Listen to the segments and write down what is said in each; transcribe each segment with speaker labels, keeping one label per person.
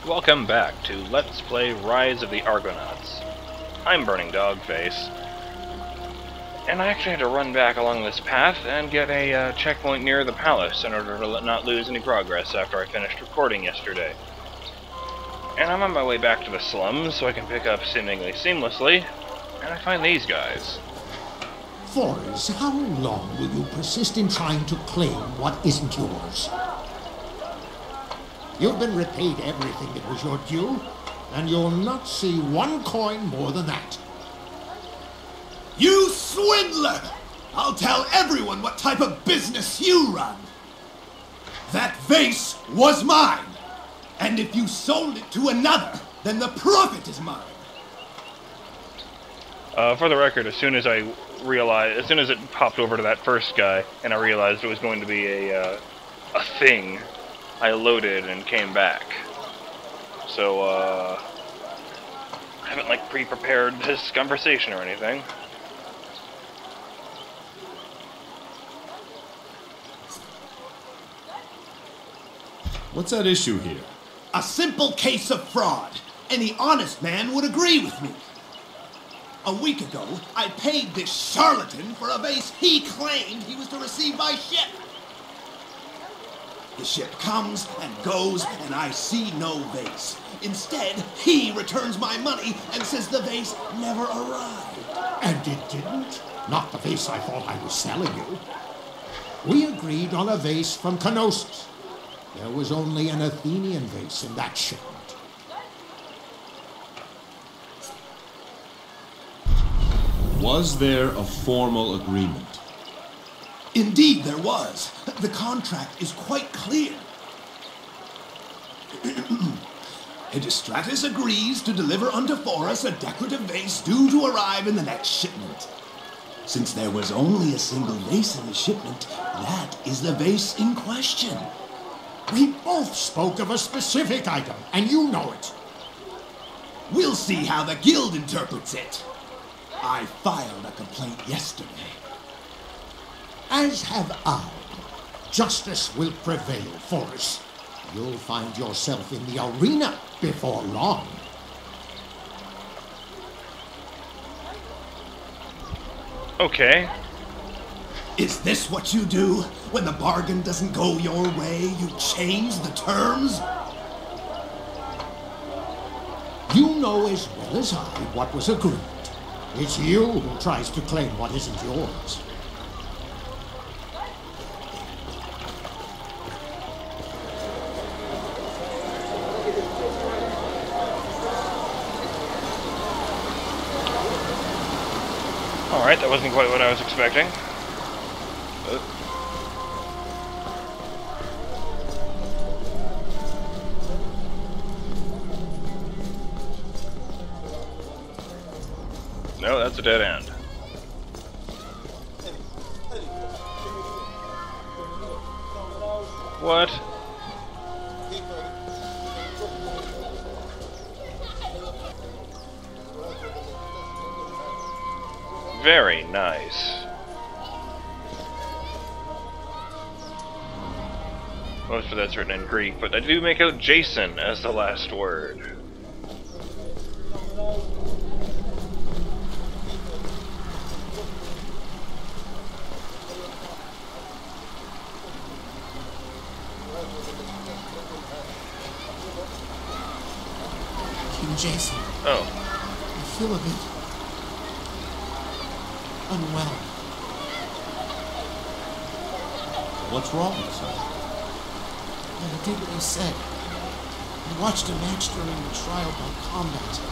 Speaker 1: Welcome back to Let's Play Rise of the Argonauts. I'm BurningDogFace, and I actually had to run back along this path and get a checkpoint near the palace in order to not lose any progress after I finished recording yesterday. And I'm on my way back to the slums so I can pick up seemingly seamlessly, and I find these guys.
Speaker 2: Forrest, how long will you persist in trying to claim what isn't yours? You've been repaid everything that was your due, and you'll not see one coin more than that.
Speaker 3: You swindler! I'll tell everyone what type of business you run. That vase was mine, and if you sold it to another, then the profit is mine.
Speaker 1: For the record, as soon as it popped over to that first guy, and I realized it was going to be a thing, I loaded and came back. So, I haven't, pre-prepared this conversation or anything.
Speaker 4: What's at issue here?
Speaker 3: A simple case of fraud. Any honest man would agree with me. A week ago, I paid this charlatan for a vase he claimed he was to receive by ship. The ship comes and goes, and I see no vase. Instead, he returns my money and says the vase never arrived.
Speaker 2: And it didn't? Not the vase I thought I was selling you. We agreed on a vase from Knossos. There was only an Athenian vase in that shipment.
Speaker 4: Was there a formal agreement?
Speaker 3: Indeed there was. The contract is quite clear. Hedostratus agrees to deliver unto Forrest a decorative vase due to arrive in the next shipment. Since there was only a single vase in the shipment, that is the vase in question.
Speaker 2: We both spoke of a specific item, and you know it.
Speaker 3: We'll see how the guild interprets it. I filed a complaint yesterday.
Speaker 2: As have I. Justice will prevail, Forrest. You'll find yourself in the arena before long.
Speaker 1: Okay.
Speaker 3: Is this what you do? When the bargain doesn't go your way, you change the terms?
Speaker 2: You know as well as I what was agreed. It's you who tries to claim what isn't yours.
Speaker 1: Alright, that wasn't quite what I was expecting. No, that's a dead end. What? Very nice. Most of that's written in Greek, but I do make out Jason as the last word.
Speaker 2: King Jason.
Speaker 1: Oh.
Speaker 2: I feel a bit unwell.
Speaker 4: What's wrong, son?
Speaker 2: I did what he said. I watched a match during the trial by combat.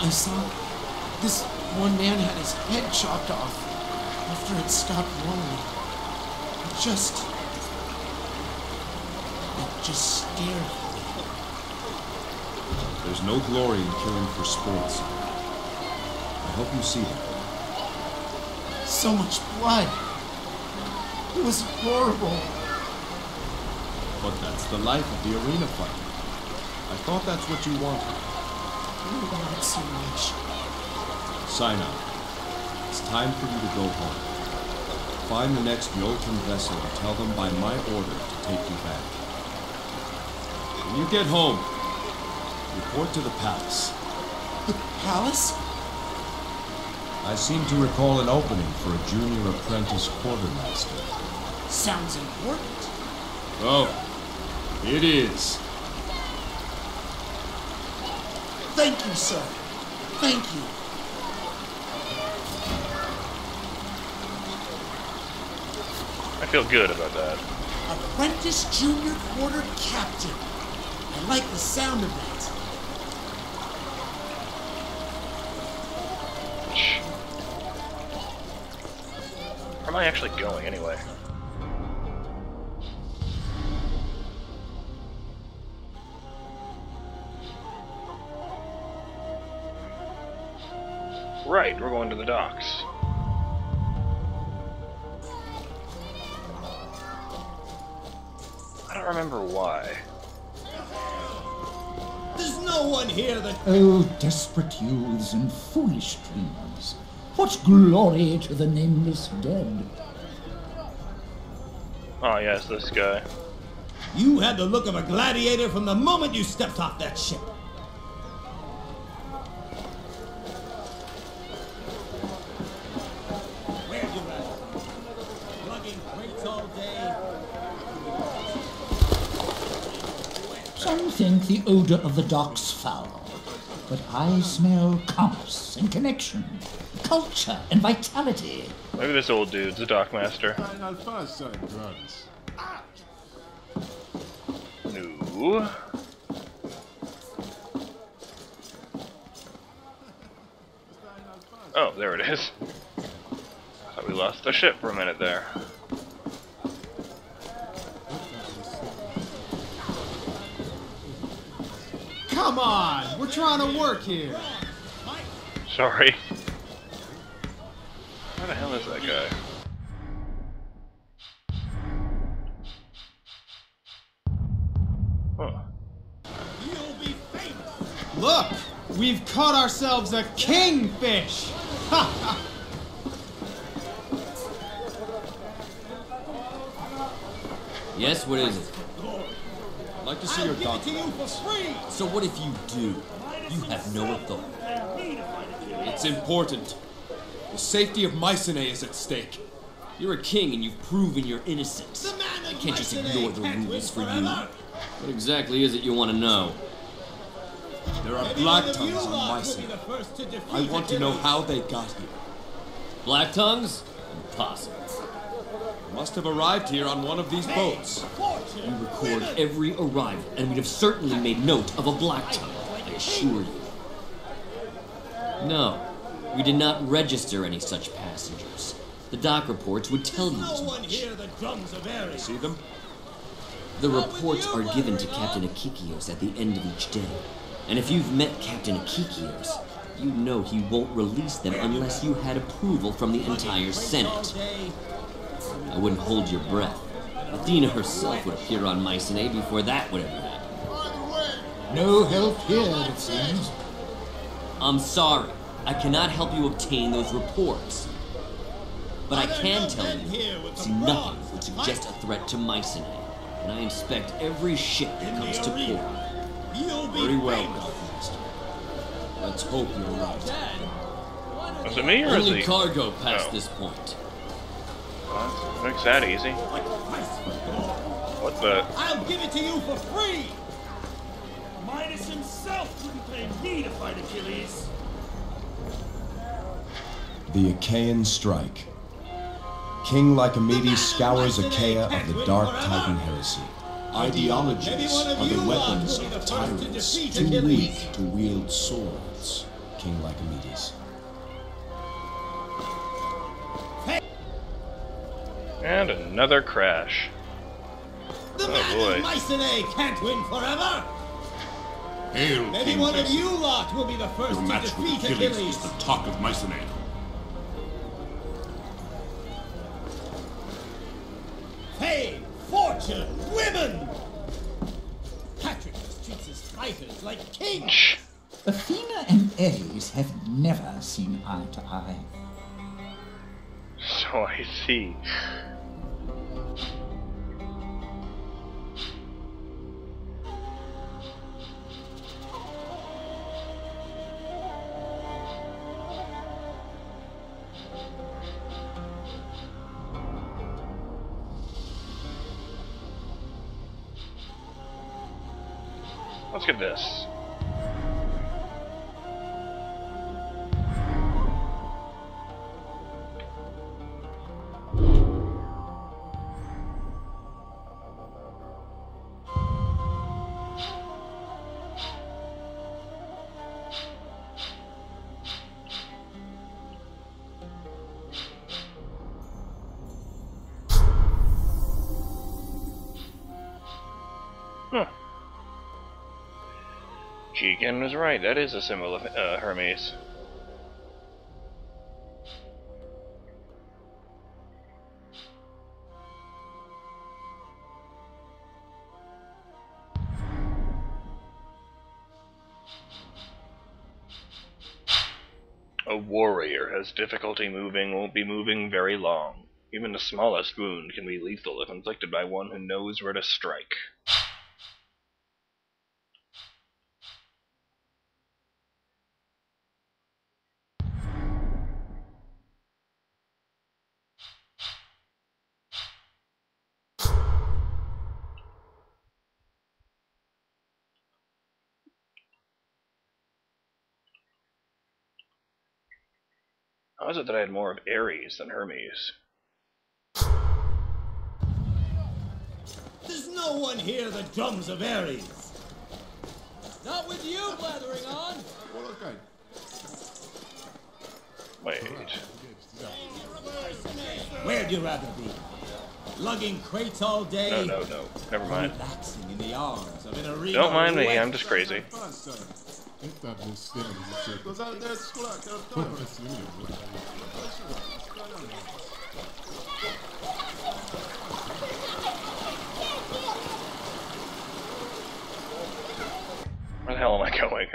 Speaker 2: I saw this one man had his head chopped off after it stopped rolling. It just scared me.
Speaker 4: There's no glory in killing for sport, son. I hope you see that.
Speaker 2: So much blood. It was horrible.
Speaker 4: But that's the life of the arena fight. I thought that's what you wanted.
Speaker 2: Not so much.
Speaker 4: Sinon, it's time for you to go home. Find the next Iolcus vessel and tell them by my order to take you back. When you get home, report to the palace.
Speaker 3: The palace?
Speaker 4: I seem to recall an opening for a junior apprentice quartermaster.
Speaker 3: Sounds important.
Speaker 4: Oh, it is.
Speaker 3: Thank you, sir. Thank you.
Speaker 1: I feel good about that.
Speaker 3: Apprentice Junior Quarter Captain. I like the sound of that.
Speaker 1: Where am I actually going, anyway? Right, we're going to the docks. I don't remember why.
Speaker 3: There's no one here that...
Speaker 5: Oh, desperate youths and foolish dreamers, what glory to the nameless dead.
Speaker 1: Oh yes, this guy.
Speaker 3: You had the look of a gladiator from the moment you stepped off that ship. Where you at? Lugging crates all day.
Speaker 5: Some think the odor of the docks foul, but I smell commerce and connection, culture and vitality.
Speaker 1: Maybe this old dude's a dockmaster. No. Oh, there it is. Thought we lost the ship for a minute there.
Speaker 6: Come on, we're trying to work here.
Speaker 1: Sorry. Where the hell is that guy? Huh.
Speaker 3: You'll be famous.
Speaker 6: Look, we've caught ourselves a kingfish.
Speaker 7: Yes, what is it?
Speaker 4: I'd like to see your
Speaker 3: Give it to you for
Speaker 4: documents.
Speaker 3: free.
Speaker 7: So what if you do? You have no authority.
Speaker 4: It's important. The safety of Mycenae is at stake.
Speaker 7: You're a king and you've proven your innocence.
Speaker 3: The man
Speaker 7: You
Speaker 3: of
Speaker 7: can't just
Speaker 3: Mycenae
Speaker 7: ignore the
Speaker 3: can't win
Speaker 7: rules for you.
Speaker 3: forever.
Speaker 7: What exactly is it you want to know?
Speaker 4: There are
Speaker 3: Maybe one of
Speaker 4: Blacktongues
Speaker 3: you
Speaker 4: on
Speaker 3: lot will be
Speaker 4: Mycenae.
Speaker 3: the first to defeat
Speaker 4: I want to know
Speaker 3: Achilles.
Speaker 4: how they got here.
Speaker 7: Blacktongues? Impossible.
Speaker 4: They must have arrived here on one of these boats.
Speaker 3: Fortune,
Speaker 7: We record
Speaker 3: women.
Speaker 7: every arrival, and we'd have certainly made note of a Blacktongue, I assure you. No, we did not register any such passengers. The dock reports would tell you
Speaker 3: No
Speaker 7: as
Speaker 3: one
Speaker 7: much.
Speaker 3: here the drums of Ares.
Speaker 4: See them?
Speaker 7: The reports are given to Captain Akikios at the end of each day. And if you've met Captain Akikios, you know he won't release them unless you had approval from the entire Senate. I wouldn't hold your breath. Athena herself would appear on Mycenae before that would ever happen.
Speaker 5: No help here, it seems.
Speaker 7: I'm sorry. I cannot help you obtain those reports. But I can tell you, see nothing would suggest a threat to Mycenae. And I inspect every ship that comes to port.
Speaker 3: You'll be
Speaker 4: Very well,
Speaker 3: famous.
Speaker 4: Dockmaster. Let's hope you're right.
Speaker 1: Was it me or is
Speaker 7: Only
Speaker 1: he?
Speaker 7: cargo past
Speaker 1: Oh.
Speaker 7: this point.
Speaker 1: Well, makes that easy. What the?
Speaker 3: I'll give it to you for free. Midas himself wouldn't pay me to fight Achilles.
Speaker 4: The Achaean strike. King Lycomedes scours Achaea of the dark Titan heresy. Ideologies are the weapons of tyrants, too weak to wield swords. King Lycomedes.
Speaker 1: And another crash.
Speaker 3: The
Speaker 1: Oh,
Speaker 3: man
Speaker 1: boy.
Speaker 3: of Mycenae can't win forever.
Speaker 8: Hail,
Speaker 3: Maybe
Speaker 8: King
Speaker 3: one of
Speaker 8: Jason.
Speaker 3: you lot will be the first
Speaker 8: Your
Speaker 3: to
Speaker 8: match with
Speaker 3: defeat
Speaker 8: Achilles
Speaker 3: Achilles.
Speaker 8: is the talk of Mycenae.
Speaker 3: Fame, fortune, women. Patroclus treats his fighters like kings.
Speaker 1: Shh.
Speaker 5: Athena and Ares have never seen eye to eye.
Speaker 1: So I see. Let's get this. Cheekin was right, that is a symbol of Hermes. A warrior has difficulty moving, won't be moving very long. Even the smallest wound can be lethal if inflicted by one who knows where to strike. How is it that I had more of Ares than Hermes?
Speaker 3: There's no one here that drums of Ares.
Speaker 9: Not with you blathering on.
Speaker 1: Wait.
Speaker 3: Where'd you rather be? Lugging crates all day?
Speaker 1: No. Never mind.
Speaker 3: Relaxing in the arms of an arena.
Speaker 1: Don't mind me, I'm just crazy. Where the hell am I going?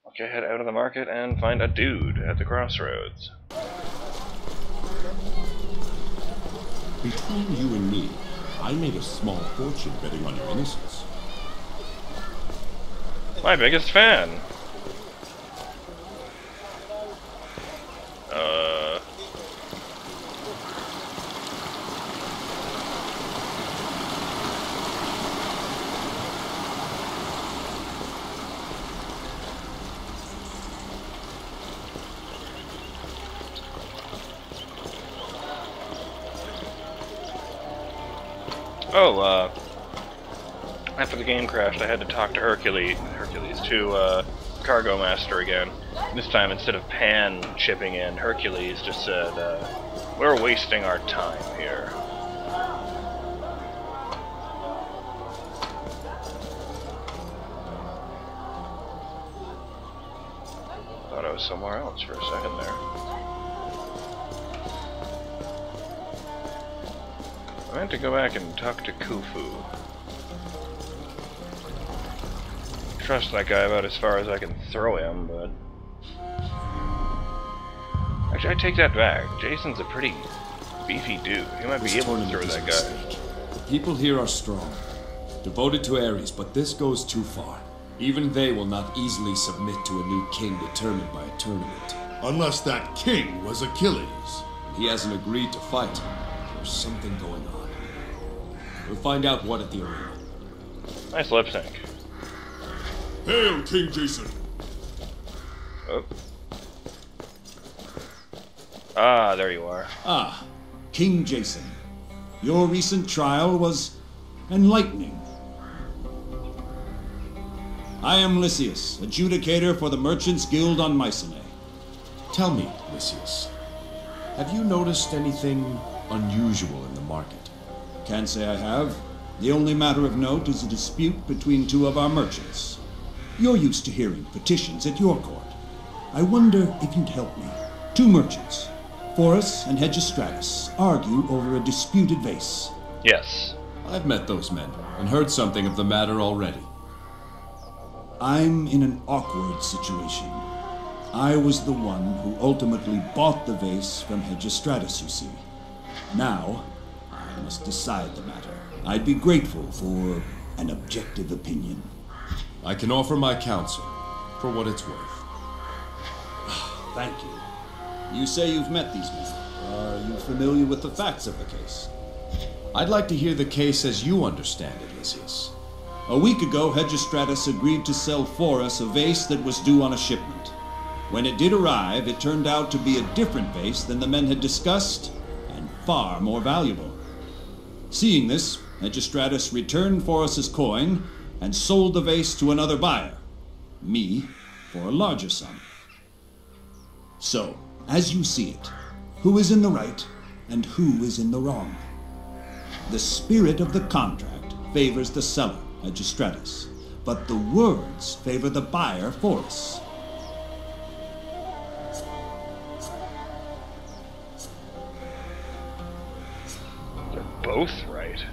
Speaker 1: Okay, head out of the market and find a dude at the crossroads.
Speaker 4: Between you and me, I made a small fortune betting on your innocence.
Speaker 1: My biggest fan. After the game crashed, I had to talk to Hercules to Cargo Master again. This time, instead of Pan chipping in, Hercules just said, we're wasting our time here. Thought I was somewhere else for a second there. I meant to go back and talk to Khufu. Trust that guy about as far as I can throw him, but... Actually, I take that back. Jason's a pretty beefy dude. He might be able to throw that guy.
Speaker 4: The people here are strong, devoted to Ares, but this goes too far. Even they will not easily submit to a new king determined by a tournament.
Speaker 8: Unless that king was Achilles.
Speaker 4: He hasn't agreed to fight. There's something going on. We'll find out what at the arena.
Speaker 1: Nice lip sync.
Speaker 8: Hail, King Jason!
Speaker 1: Oh. Ah, there you are.
Speaker 2: Ah, King Jason. Your recent trial was enlightening. I am Lysias, adjudicator for the Merchants Guild on Mycenae.
Speaker 4: Tell me, Lysias, have you noticed anything unusual in the market?
Speaker 2: Can't say I have. The only matter of note is a dispute between two of our merchants. You're used to hearing petitions at your court. I wonder if you'd help me. Two merchants, Forus and Hegestratus, argue over a disputed vase.
Speaker 1: Yes.
Speaker 4: I've met those men and heard something of the matter already.
Speaker 2: I'm in an awkward situation. I was the one who ultimately bought the vase from Hegestratus, you see. Now, I must decide the matter. I'd be grateful for an objective opinion.
Speaker 4: I can offer my counsel, for what it's worth.
Speaker 2: Thank you. You say you've met these men. Are you familiar with the facts of the case?
Speaker 4: I'd like to hear the case as you understand it, Lysias.
Speaker 2: A week ago, Hegestratus agreed to sell for us a vase that was due on a shipment. When it did arrive, it turned out to be a different vase than the men had discussed, and far more valuable. Seeing this, Hegestratus returned Forrest's coin and sold the vase to another buyer, me, for a larger sum. So, as you see it, who is in the right and who is in the wrong? The spirit of the contract favors the seller, Hegestratus, but the words favor the buyer, Forrest.
Speaker 1: They're both right.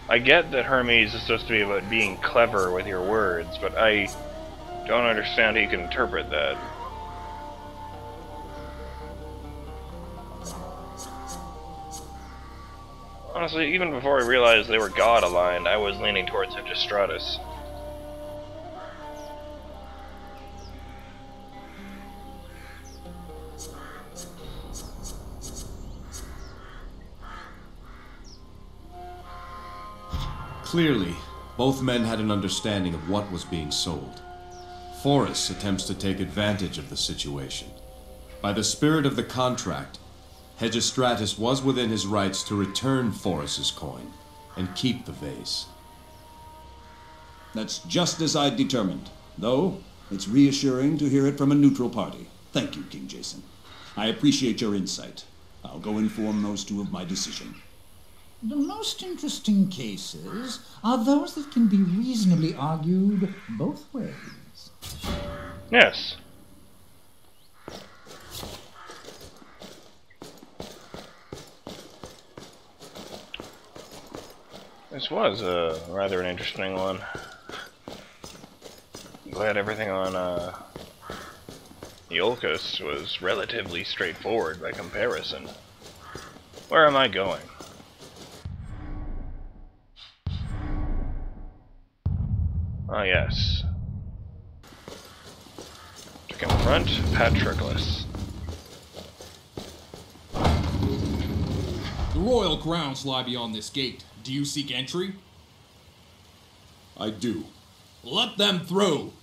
Speaker 1: I get that Hermes is supposed to be about being clever with your words, but I don't understand how you can interpret that. Honestly, even before I realized they were god-aligned, I was leaning towards Hegestratus.
Speaker 4: Clearly, both men had an understanding of what was being sold. Forrest attempts to take advantage of the situation. By the spirit of the contract, Hegestratus was within his rights to return Forrest's coin and keep the vase.
Speaker 2: That's just as I determined, though it's reassuring to hear it from a neutral party. Thank you, King Jason. I appreciate your insight. I'll go inform those two of my decision.
Speaker 5: The most interesting cases are those that can be reasonably argued both ways.
Speaker 1: Yes. This was rather an interesting one. I'm glad everything on Iolcus was relatively straightforward by comparison. Where am I going? Ah, yes. To confront Patroclus.
Speaker 10: The royal grounds lie beyond this gate. Do you seek entry?
Speaker 8: I do.
Speaker 10: Let them through!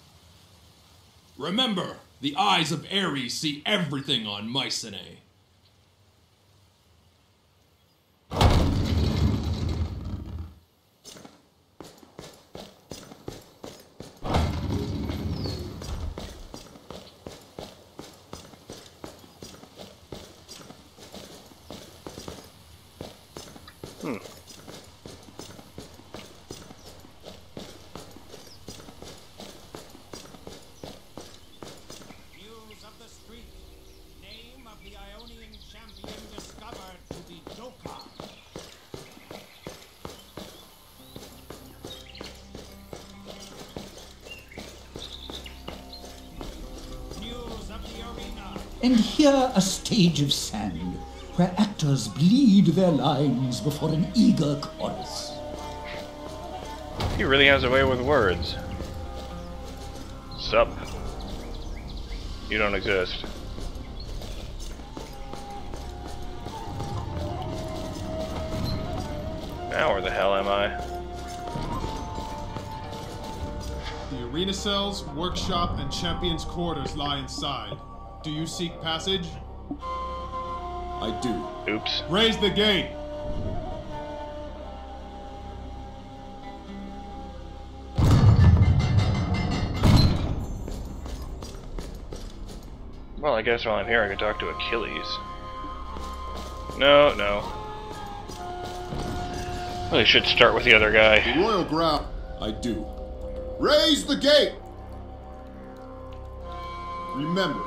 Speaker 10: Remember, the eyes of Ares see everything on Mycenae.
Speaker 5: And here a stage of sand, where actors bleed their lines before an eager chorus.
Speaker 1: He really has a way with words. Sup? You don't exist. Now where the hell am I?
Speaker 6: The arena cells, workshop, and champion's quarters lie inside. Do you seek passage?
Speaker 8: I do.
Speaker 1: Oops.
Speaker 6: Raise the gate!
Speaker 1: Well, I guess while I'm here I can talk to Achilles. No, no. Really should start with the other guy.
Speaker 8: The royal ground. I do. Raise the gate! Remember.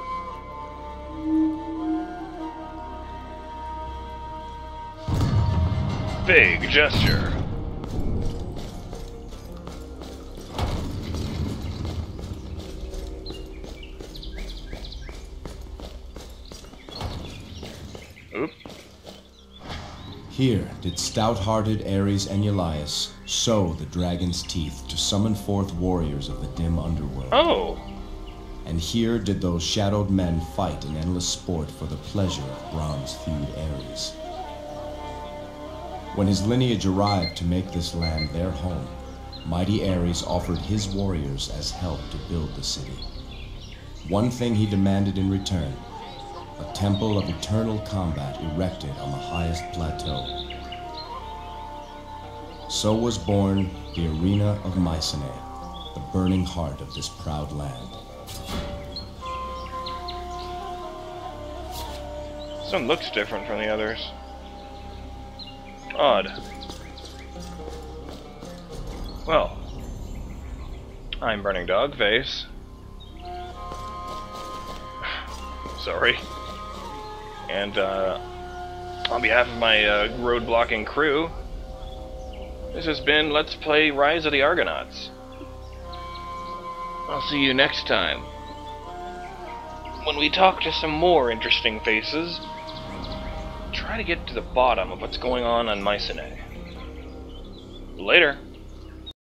Speaker 1: Big gesture. Oop.
Speaker 4: Here did stout-hearted Ares and Iolcus sow the dragon's teeth to summon forth warriors of the dim underworld.
Speaker 1: Oh!
Speaker 4: And here did those shadowed men fight in endless sport for the pleasure of bronze-thewed Ares. When his lineage arrived to make this land their home, mighty Ares offered his warriors as help to build the city. One thing he demanded in return: a temple of eternal combat erected on the highest plateau. So was born the Arena of Mycenae, the burning heart of this proud land.
Speaker 1: This one looks different from the others. Odd. Well, I'm BurningDogFace. Sorry. And, on behalf of my road-blocking crew, this has been Let's Play Rise of the Argonauts. I'll see you next time, when we talk to some more interesting faces, try to get to the bottom of what's going on Mycenae. Later.